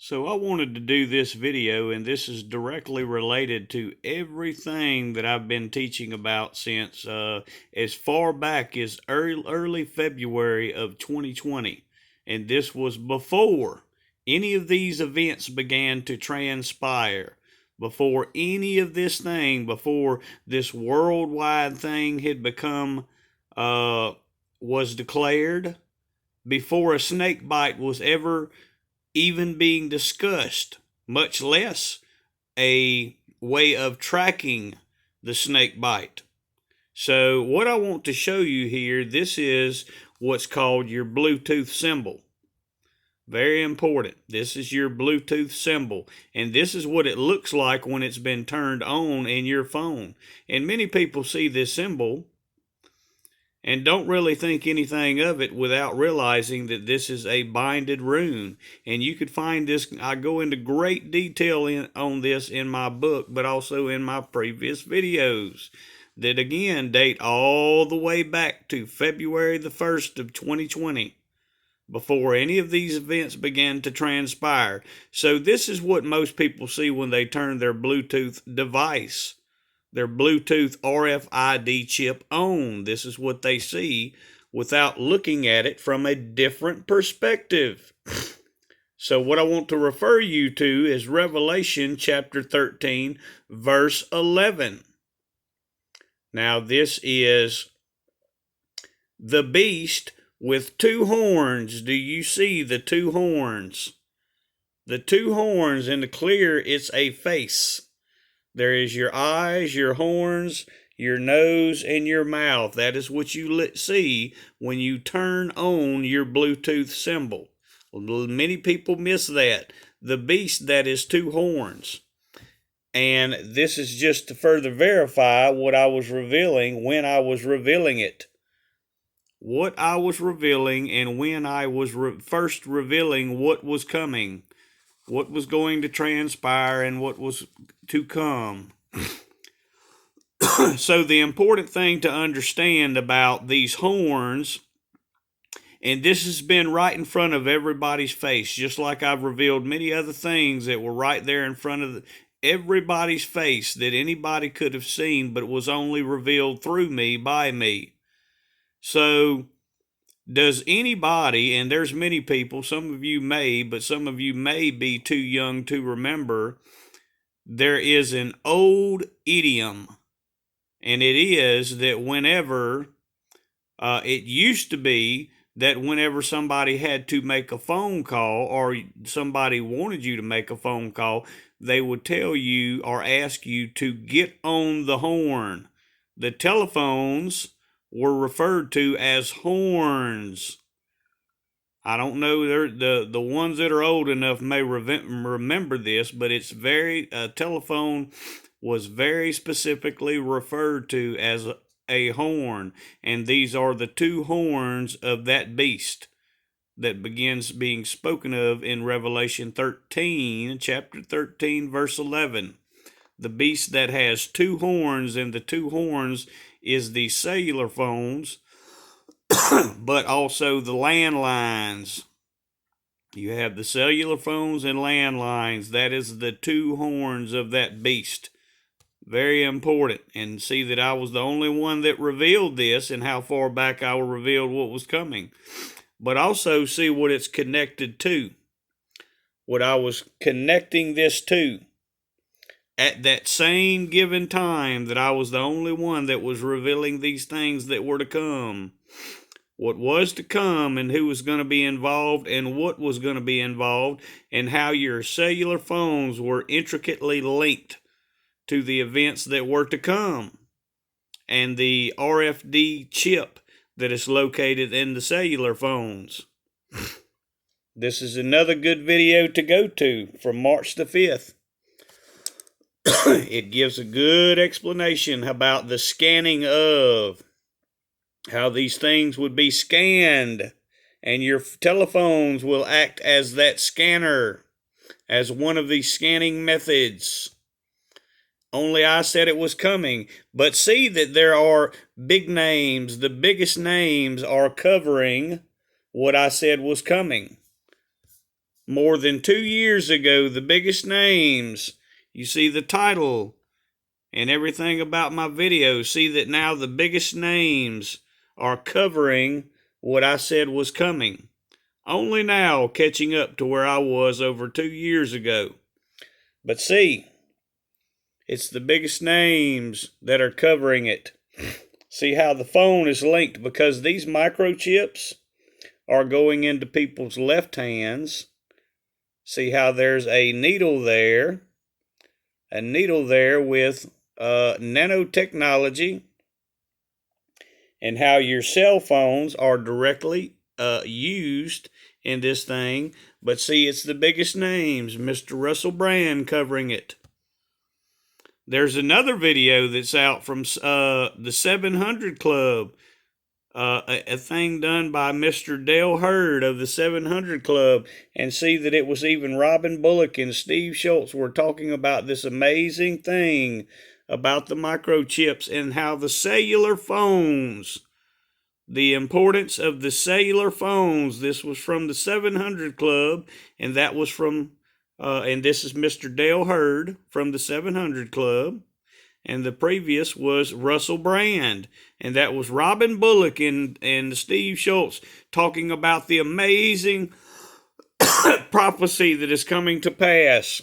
So I wanted to do this video, and this is directly related to everything that I've been teaching about since as far back as early February of 2020. And this was before any of these events began to transpire, before any of this thing, before this worldwide thing had become, was declared, before a snake bite was ever even being discussed, much less a way of tracking the snake bite. So what I want to show you here, this is what's called your Bluetooth symbol. Very important. This is your Bluetooth symbol, and this is what it looks like when it's been turned on in your phone. And many people see this symbol and don't really think anything of it without realizing that this is a binded rune. And you could find this, I go into great detail on this in my book, but also in my previous videos that again date all the way back to February the 1st of 2020, before any of these events began to transpire. So this is what most people see when they turn their Bluetooth device, their Bluetooth RFID chip on. This is what they see without looking at it from a different perspective. So what I want to refer you to is Revelation chapter 13, verse 11. Now this is the beast with two horns. Do you see the two horns? The two horns in the clear, it's a face. There is your eyes, your horns, your nose, and your mouth. That is what you see when you turn on your Bluetooth symbol. Many people miss that. The beast that is two horns. And this is just to further verify what I was revealing when I was revealing it. What I was revealing and when I was first revealing what was coming, what was going to transpire and what was to come. So the important thing to understand about these horns, and this has been right in front of everybody's face, just like I've revealed many other things that were right there in front of everybody's face that anybody could have seen, but it was only revealed through me, by me. So does anybody, and there's many people, some of you may, but some of you may be too young to remember, there is an old idiom, and it is that whenever, it used to be that whenever somebody had to make a phone call or somebody wanted you to make a phone call, they would tell you or ask you to get on the horn. The telephones were referred to as horns. I don't know, the ones that are old enough may remember this, but it's telephone was very specifically referred to as a horn, and these are the two horns of that beast that begins being spoken of in Revelation 13, chapter 13, verse 11. The beast that has two horns, and the two horns is the cellular phones, but also the landlines. You have the cellular phones and landlines. That is the two horns of that beast. Very important. And see that I was the only one that revealed this, and how far back I revealed what was coming. But also see what it's connected to. What I was connecting this to. At that same given time that I was the only one that was revealing these things that were to come. What was to come, and who was going to be involved, and what was going to be involved, and how your cellular phones were intricately linked to the events that were to come, and the RFID chip that is located in the cellular phones. This is another good video to go to from March the 5th. It gives a good explanation about the scanning of, how these things would be scanned, and your telephones will act as that scanner, as one of these scanning methods. Only I said it was coming. But see that there are big names. The biggest names are covering what I said was coming. more than 2 years ago, the biggest names. You see the title and everything about my video. See that now the biggest names are covering what I said was coming. Only now catching up to where I was over 2 years ago. But see, it's the biggest names that are covering it. See how the phone is linked, because these microchips are going into people's left hands. See how there's a needle there with nanotechnology, and how your cell phones are directly used in this thing. But see, it's the biggest names, Mr. Russell Brand, covering it. There's another video that's out from the 700 Club, a thing done by Mr. Dale Hurd of the 700 Club, and see that it was even Robin Bullock and Steve Schultz were talking about this amazing thing about the microchips and how the cellular phones, the importance of the cellular phones. This was from the 700 Club, and that was from, and this is Mr. Dale Hurd from the 700 Club. And the previous was Russell Brand, and that was Robin Bullock and Steve Schultz talking about the amazing prophecy that is coming to pass.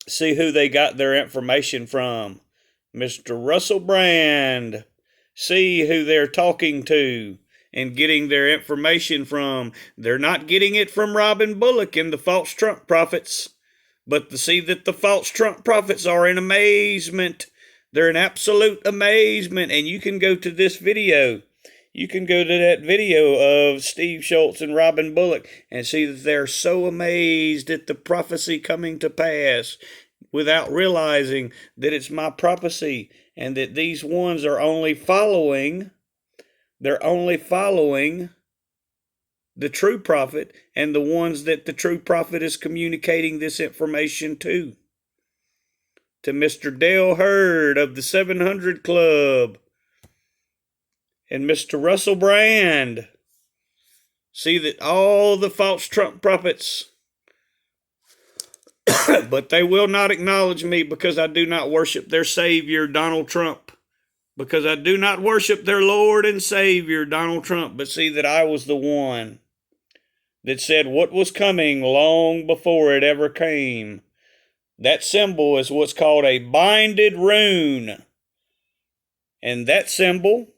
See who they got their information from. Mr. Russell Brand. See who they're talking to and getting their information from. They're not getting it from Robin Bullock and the false Trump prophets. But to see that the false Trump prophets are in amazement. They're in absolute amazement. And you can go to this video. You can go to that video of Steve Schultz and Robin Bullock and see that they're so amazed at the prophecy coming to pass without realizing that it's my prophecy, and that these ones are only following, they're only following the true prophet, and the ones that the true prophet is communicating this information to Mr. Dale Hurd of the 700 Club and Mr. Russell Brand. See that all the false Trump prophets, but they will not acknowledge me, because I do not worship their Savior, Donald Trump. Because I do not worship their Lord and Savior, Donald Trump. But see that I was the one that said what was coming long before it ever came. That symbol is what's called a binded rune. And that symbol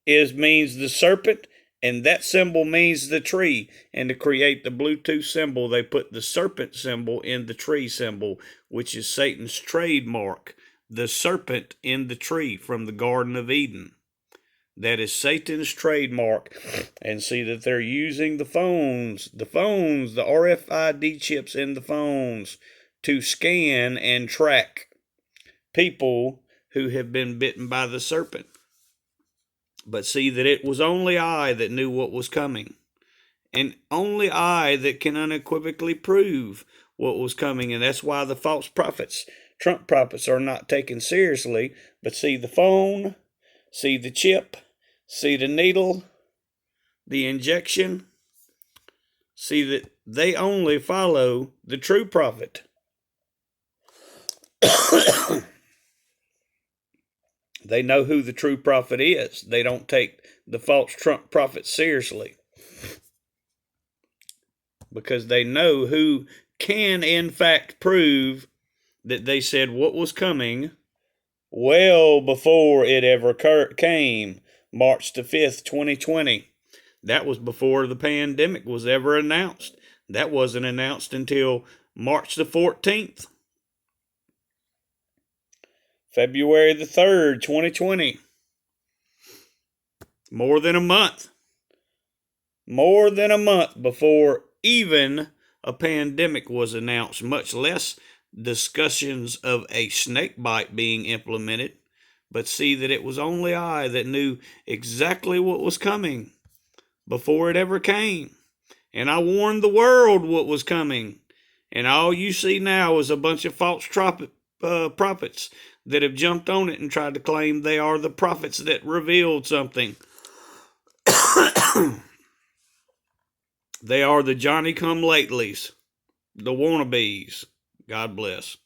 means the serpent, and that symbol means the tree. And to create the Bluetooth symbol, they put the serpent symbol in the tree symbol, which is Satan's trademark. The serpent in the tree from the Garden of Eden. That is Satan's trademark. And see that they're using the phones, the RFID chips in the phones to scan and track people who have been bitten by the serpent. But see that it was only I that knew what was coming. And only I that can unequivocally prove what was coming. And that's why the false prophets, Trump prophets, are not taken seriously. But see the phone, see the chip, see the needle, the injection. See that they only follow the true prophet. They know who the true prophet is. They don't take the false Trump prophet seriously, because they know who can in fact prove that they said what was coming well before it ever came. March the 5th, 2020. That was before the pandemic was ever announced. That wasn't announced until March the 14th. February the 3rd, 2020. More than a month. More than a month before even a pandemic was announced, much less discussions of a snake bite being implemented. But see that it was only I that knew exactly what was coming before it ever came. And I warned the world what was coming. And all you see now is a bunch of false prophets that have jumped on it and tried to claim they are the prophets that revealed something. They are the Johnny come latelys, the wannabes. God bless.